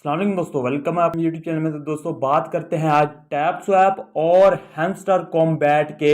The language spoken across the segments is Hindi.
अस्सलाम वालेकुम दोस्तों, वेलकम है अपने यूट्यूब चैनल में। तो दोस्तों बात करते हैं आज टैप स्वैप और हैमस्टर कॉम्बैट के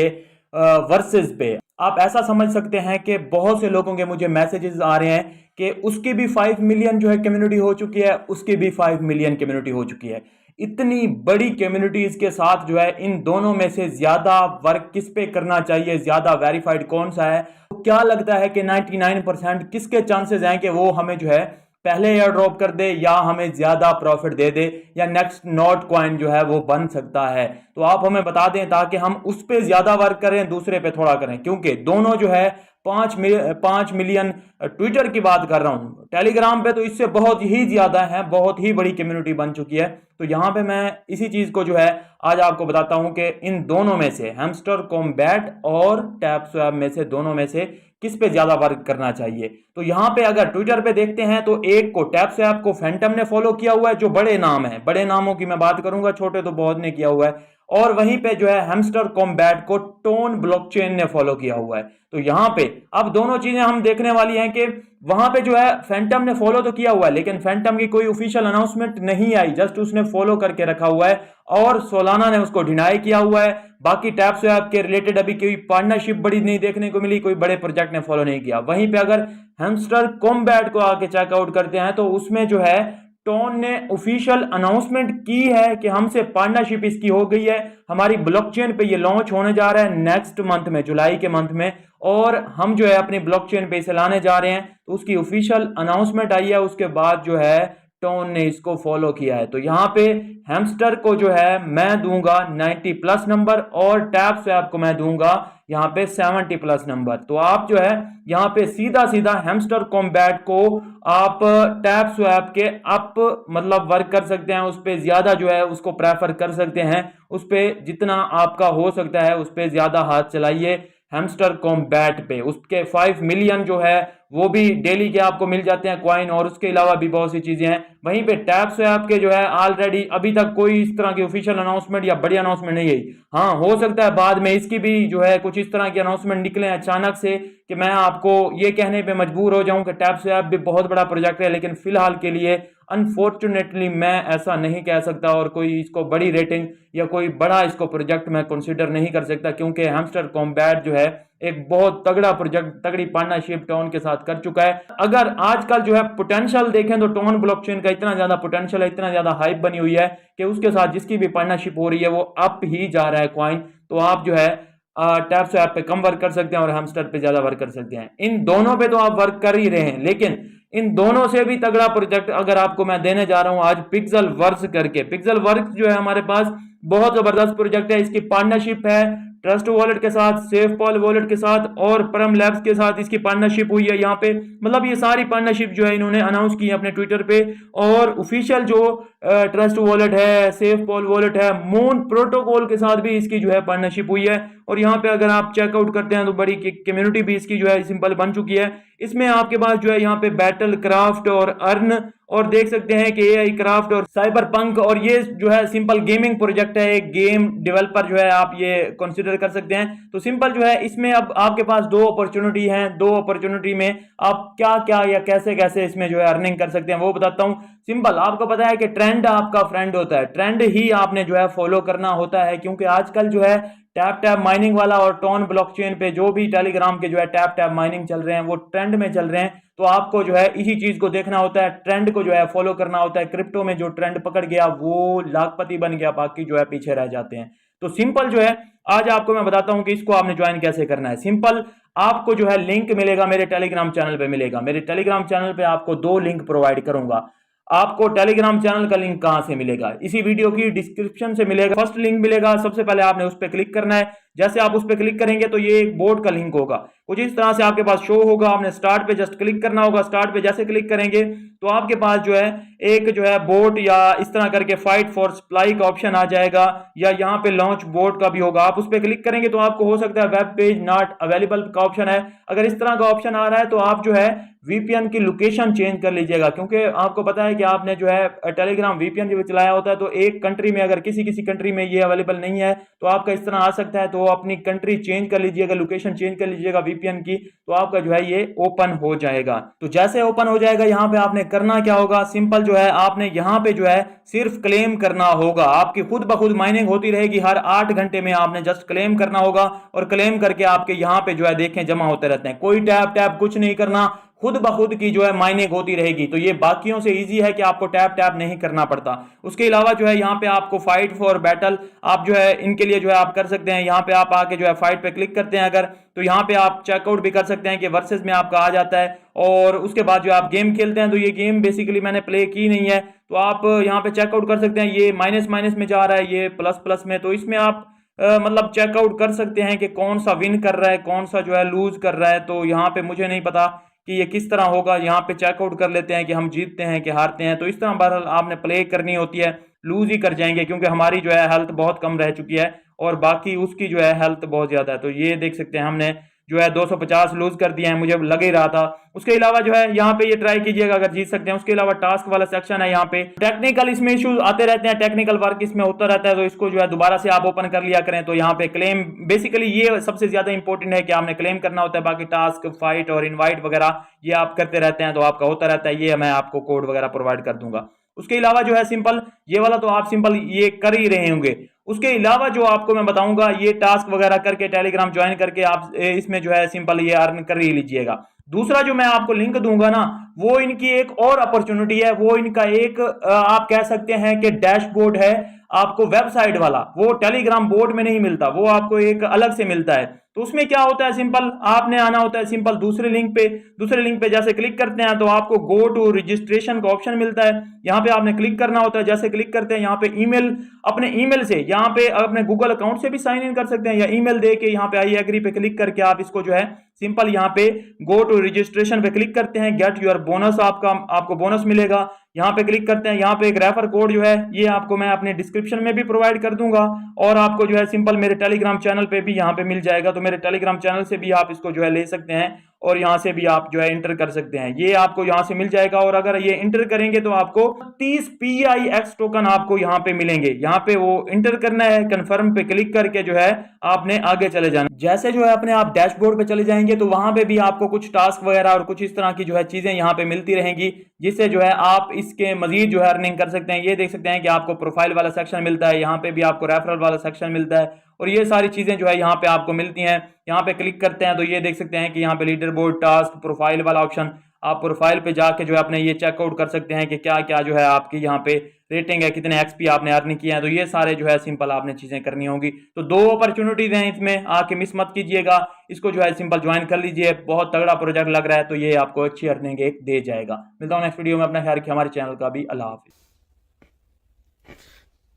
वर्सेस पे। आप ऐसा समझ सकते हैं कि बहुत से लोगों के मुझे मैसेजेस आ रहे हैं कि उसकी भी 5 मिलियन जो है कम्युनिटी हो चुकी है, उसकी भी 5 मिलियन कम्युनिटी हो चुकी है। इतनी बड़ी कम्युनिटीज के साथ जो है इन दोनों में से ज्यादा वर्क किस पे करना चाहिए, ज्यादा वेरीफाइड कौन सा है? तो क्या लगता है कि 99% किसके चांसेस हैं कि वो हमें जो है पहले एयर ड्रॉप कर दे या हमें ज्यादा प्रॉफिट दे दे या नेक्स्ट नोट कॉइन जो है वो बन सकता है? तो आप हमें बता दें ताकि हम उस पे ज्यादा वर्क करें, दूसरे पे थोड़ा करें, क्योंकि दोनों जो है 5 मिलियन ट्विटर की बात कर रहा हूं, टेलीग्राम पे तो इससे बहुत ही ज्यादा है, बहुत ही बड़ी कम्युनिटी बन चुकी है। तो यहां पे मैं इसी चीज को जो है आज आपको बताता हूं कि इन दोनों में से हैमस्टर कॉम्बैट और टैप स्वैप में से दोनों में से किस पे ज्यादा वर्क करना चाहिए। तो यहां पे अगर ट्विटर पे देखते हैं तो एक को टैप स्वैप को फैंटम ने फॉलो किया हुआ है, जो बड़े नाम है, बड़े नामों की मैं बात करूंगा, छोटे तो बहुत ने किया हुआ है। और वहीं पे जो है हैमस्टर कॉम्बैट को टोन ब्लॉकचेन ने फॉलो किया हुआ है। तो यहां पे अब दोनों चीजें हम देखने वाली हैं कि वहां पे जो है फैंटम ने फॉलो तो किया हुआ है, लेकिन फैंटम की कोई ऑफिशियल अनाउंसमेंट नहीं आई, जस्ट उसने फॉलो करके रखा हुआ है और सोलाना ने उसको डिनाई किया हुआ है। बाकी टैप स्वैप के रिलेटेड अभी कोई पार्टनरशिप बड़ी नहीं देखने को मिली, कोई बड़े प्रोजेक्ट ने फॉलो नहीं किया। वहीं पे अगर हैमस्टर कॉम्बैट को आके चेकआउट करते हैं तो उसमें जो है टोन ने ऑफिशियल अनाउंसमेंट की है कि हमसे पार्टनरशिप इसकी हो गई है, हमारी ब्लॉकचेन पे ये लॉन्च होने जा रहा है नेक्स्ट मंथ में, जुलाई के मंथ में, और हम जो है अपनी ब्लॉकचेन पे इसे लाने जा रहे हैं। तो उसकी ऑफिशियल अनाउंसमेंट आई है, उसके बाद जो है टोन ने इसको फॉलो किया है। तो यहां पे हैमस्टर को जो है मैं दूंगा 90 प्लस नंबर और टैप स्वैप को मैं दूंगा यहां पे 70 प्लस नंबर। तो आप जो है यहां पे सीधा सीधा हैमस्टर कॉम्बैट को आप टैप स्वैप के अप मतलब वर्क कर सकते हैं, उस पर ज्यादा जो है उसको प्रेफर कर सकते हैं, उस पर जितना आपका हो सकता है उस पर ज्यादा हाथ चलाइए हैमस्टर कॉम्बैट पे। उसके 5 मिलियन जो है वो भी डेली के आपको मिल जाते हैं कॉइन, और उसके अलावा भी बहुत सी चीजें हैं। वहीं पे टैप स्वैप के जो है ऑलरेडी अभी तक कोई इस तरह की ऑफिशियल अनाउंसमेंट या बड़ी अनाउंसमेंट नहीं है। हाँ, हो सकता है बाद में इसकी भी जो है कुछ इस तरह की अनाउंसमेंट निकले अचानक से कि मैं आपको ये कहने पे मजबूर हो जाऊं कि टैप स्वैप भी बहुत बड़ा प्रोजेक्ट है, लेकिन फिलहाल के लिए अनफॉर्चुनेटली मैं ऐसा नहीं कह सकता और कोई इसको बड़ी रेटिंग या कोई बड़ा इसको प्रोजेक्ट मैं कंसीडर नहीं कर सकता, क्योंकि हैमस्टर कॉम्बैट जो है एक बहुत तगड़ा प्रोजेक्ट, तगड़ी पार्टनरशिप टोन के साथ कर चुका है। अगर आजकल जो है पोटेंशियल देखें तो टोन ब्लॉकचेन का इतना ज्यादा पोटेंशियल है, इतना ज्यादा हाइप बनी हुई है कि उसके साथ जिसकी भी पार्टनरशिप हो रही है वो अप ही जा रहा है कॉइन। तो आप जो है टैप स्वैप पे कम वर्क कर सकते हैं और हैमस्टर पे ज्यादा वर्क कर सकते हैं। इन दोनों पे तो आप वर्क कर ही रहे हैं, लेकिन इन दोनों से भी तगड़ा प्रोजेक्ट अगर आपको मैं देने जा रहा हूं आज पिक्सल वर्क्स करके। पिक्सल वर्क्स जो है हमारे पास बहुत जबरदस्त प्रोजेक्ट है, इसकी पार्टनरशिप है ट्रस्ट वॉलेट के साथ, सेफ पॉल वॉलेट के साथ और परम लैब्स के साथ इसकी पार्टनरशिप हुई है। यहाँ पे मतलब ये सारी पार्टनरशिप जो है इन्होंने अनाउंस की है अपने ट्विटर पे, और ऑफिशियल जो ट्रस्ट वॉलेट है, सेफ पॉल वॉलेट है, मून प्रोटोकॉल के साथ भी इसकी जो है पार्टनरशिप हुई है। और यहाँ पे अगर आप चेकआउट करते हैं तो बड़ी कम्युनिटी भी इसकी जो है सिंपल बन चुकी है। इसमें आपके पास जो है यहाँ पे बैटल क्राफ्ट और अर्न, और देख सकते हैं कि एआई क्राफ्ट और साइबर पंक, और ये जो है सिंपल गेमिंग प्रोजेक्ट है, एक गेम डेवलपर जो है आप ये कंसीडर कर सकते हैं। तो सिंपल जो है इसमें अब आपके पास दो अपॉर्चुनिटी हैं, दो अपॉर्चुनिटी में आप क्या क्या या कैसे कैसे इसमें जो है अर्निंग कर सकते हैं वो बताता हूं। सिंपल, आपको पता है कि ट्रेंड आपका फ्रेंड होता है, ट्रेंड ही आपने जो है फॉलो करना होता है, क्योंकि आजकल जो है टैप टैप माइनिंग वाला और टोन ब्लॉकचेन पे जो भी टेलीग्राम के जो है टैप टैप माइनिंग चल रहे हैं वो ट्रेंड में चल रहे हैं। तो आपको जो है इसी चीज को देखना होता है, ट्रेंड को जो है फॉलो करना होता है। क्रिप्टो में जो ट्रेंड पकड़ गया वो लाखपति बन गया, बाकी जो है पीछे रह जाते हैं। तो सिंपल जो है आज आपको मैं बताता हूं कि इसको आपने ज्वाइन कैसे करना है। सिंपल, आपको जो है लिंक मिलेगा मेरे टेलीग्राम चैनल पे मिलेगा। मेरे टेलीग्राम चैनल पे आपको दो लिंक प्रोवाइड करूंगा। आपको टेलीग्राम चैनल का लिंक कहां से मिलेगा? इसी वीडियो की डिस्क्रिप्शन से मिलेगा। फर्स्ट लिंक मिलेगा, सबसे पहले आपने उस पर क्लिक करना है। जैसे आप उस पर क्लिक करेंगे तो ये एक बोर्ड का लिंक होगा, कुछ इस तरह से आपके पास शो होगा। आपने स्टार्ट पे जस्ट क्लिक करना होगा। स्टार्ट पे जैसे क्लिक करेंगे तो आपके पास जो है एक जो है बोट या इस तरह करके फाइट फॉर सप्लाई का ऑप्शन आ जाएगा, या यहाँ पे लॉन्च बोट का भी होगा। आप उस पर क्लिक करेंगे तो आपको हो सकता है वेब पेज नॉट अवेलेबल का ऑप्शन है। अगर इस तरह का ऑप्शन आ रहा है तो आप जो है वीपीएन की लोकेशन चेंज कर लीजिएगा, क्योंकि आपको पता है कि आपने जो है टेलीग्राम वीपीएन जब चलाया होता है तो एक कंट्री में अगर किसी किसी कंट्री में ये अवेलेबल नहीं है तो आपका इस तरह आ सकता है। तो अपनी कंट्री चेंज कर लीजिएगा, लोकेशन चेंज कर लीजिएगा वीपीएन की, तो आपका जो है ये ओपन हो जाएगा। तो जैसे ओपन हो जाएगा यहाँ पे आपने करना क्या होगा, सिंपल जो है आपने यहाँ पे जो है सिर्फ क्लेम करना होगा। आपकी खुद ब खुद माइनिंग होती रहेगी, हर 8 घंटे में आपने जस्ट क्लेम करना होगा और क्लेम करके आपके यहाँ पे जो है देखें जमा होते रहते हैं। कोई टैप टैप कुछ नहीं करना, खुद ब खुद की जो है माइनिंग होती रहेगी। तो ये बाकियों से इजी है कि आपको टैप टैप नहीं करना पड़ता। उसके अलावा जो है यहाँ पे आपको फाइट फॉर बैटल आप जो है इनके लिए जो है आप कर सकते हैं। यहाँ पे आप आके जो है फाइट पे क्लिक करते हैं अगर, तो यहाँ पे आप चेकआउट भी कर सकते हैं कि वर्सेस में आपका आ जाता है। और उसके बाद जो आप गेम खेलते हैं, तो ये गेम बेसिकली मैंने प्ले की नहीं है, तो आप यहाँ पे चेकआउट कर सकते हैं। ये माइनस माइनस में जा रहा है, ये प्लस प्लस में, तो इसमें आप मतलब चेकआउट कर सकते हैं कि कौन सा विन कर रहा है, कौन सा जो है लूज कर रहा है। तो यहाँ पे मुझे नहीं पता कि ये किस तरह होगा, यहाँ पे चेकआउट कर लेते हैं कि हम जीतते हैं कि हारते हैं। तो इस तरह बहरहाल आपने प्ले करनी होती है। लूज ही कर जाएंगे क्योंकि हमारी जो है हेल्थ बहुत कम रह चुकी है और बाकी उसकी जो है हेल्थ बहुत ज्यादा है। तो ये देख सकते हैं हमने जो है 250 लूज कर दिया है, मुझे लग ही रहा था। उसके अलावा जो है यहाँ पे ये ट्राई कीजिएगा अगर जीत सकते हैं। उसके अलावा टास्क वाला सेक्शन है, यहाँ पे टेक्निकल इसमें इश्यूज आते रहते हैं, टेक्निकल वर्क इसमें होता रहता है, तो इसको जो है दोबारा से आप ओपन कर लिया करें। तो यहाँ पे क्लेम बेसिकली ये सबसे ज्यादा इंपॉर्टेंट है कि आपने क्लेम करना होता है। बाकी टास्क, फाइट और इन्वाइट वगैरह ये आप करते रहते हैं, तो आपका होता रहता है। ये मैं आपको कोड वगैरह प्रोवाइड कर दूंगा। उसके अलावा जो है सिंपल ये वाला तो आप सिंपल ये कर ही रहे होंगे। उसके अलावा जो आपको मैं बताऊंगा, ये टास्क वगैरह करके टेलीग्राम ज्वाइन करके आप इसमें जो है सिंपल ये अर्न कर ही लीजिएगा। दूसरा जो मैं आपको लिंक दूंगा ना, वो इनकी एक और अपॉर्चुनिटी है। वो इनका एक आप कह सकते हैं कि डैशबोर्ड है आपको वेबसाइट वाला, वो टेलीग्राम बोर्ड में नहीं मिलता, वो आपको एक अलग से मिलता है। तो उसमें क्या होता है, सिंपल आपने आना होता है सिंपल दूसरे लिंक पे जैसे क्लिक करते हैं तो आपको गो टू रजिस्ट्रेशन का ऑप्शन मिलता है। यहाँ पे आपने क्लिक करना होता है। जैसे क्लिक करते हैं यहाँ पे ईमेल, अपने ईमेल से यहाँ पे अपने गूगल अकाउंट से भी साइन इन कर सकते हैं या ईमेल दे के यहाँ पे आई एग्री पे क्लिक करके आप इसको जो है सिंपल यहाँ पे गो टू रजिस्ट्रेशन पे क्लिक करते हैं। गेट योर बोनस, आपको बोनस मिलेगा, यहाँ पे क्लिक करते हैं। यहाँ पे एक रेफर कोड जो है ये आपको मैं अपने डिस्क्रिप्शन में भी प्रोवाइड कर दूंगा और आपको जो है सिंपल मेरे टेलीग्राम चैनल पे भी यहाँ पे मिल जाएगा। तो मेरे टेलीग्राम चैनल से भी आप इसको जो है ले सकते हैं और यहाँ से भी आप जो है इंटर कर सकते हैं। ये आपको यहाँ से मिल जाएगा और अगर ये इंटर करेंगे तो आपको 30 PIX टोकन आपको यहाँ पे मिलेंगे। यहाँ पे वो इंटर करना है, कंफर्म पे क्लिक करके जो है आपने आगे चले जाना। जैसे जो है अपने आप डैशबोर्ड पे चले जाएंगे तो वहां पे भी आपको कुछ टास्क वगैरह और कुछ इस तरह की जो है चीजें यहाँ पे मिलती रहेंगी, जिससे जो है आप इसके मजीद जो है अर्निंग कर सकते हैं। ये देख सकते हैं कि आपको प्रोफाइल वाला सेक्शन मिलता है, यहाँ पे भी आपको रेफरल वाला सेक्शन मिलता है और ये सारी चीजें जो है यहाँ पे आपको मिलती हैं। यहाँ पे क्लिक करते हैं तो ये देख सकते हैं कि यहाँ पे लीडर बोर्ड, टास्क, प्रोफाइल वाला ऑप्शन, आप प्रोफाइल पे जाके जो है अपने ये चेकआउट कर सकते हैं कि क्या क्या जो है आपकी यहाँ पे रेटिंग है, कितने XP आपने अर्न किए हैं। तो ये सारे जो है सिंपल आपने चीजें करनी होंगी। तो 2 अपॉर्चुनिटीज हैं इसमें, आके मिस मत कीजिएगा, इसको जो है सिंपल ज्वाइन कर लीजिए। बहुत तगड़ा प्रोजेक्ट लग रहा है, तो ये आपको अच्छी अर्निंग एक दे जाएगा। मिलता हूँ नेक्स्ट वीडियो में, अपना ख्याल रखिए, हमारे चैनल का भी। अल्लाह हाफिज।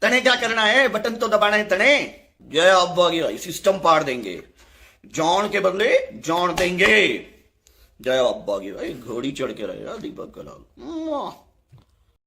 तने क्या करना है, बटन तो दबाना है तने। जय अब आ गया, सिस्टम पार देंगे, जान के बदले जान देंगे। जय अब आ गया, घोड़ी चढ़ के रहेगा दीपक कलाल।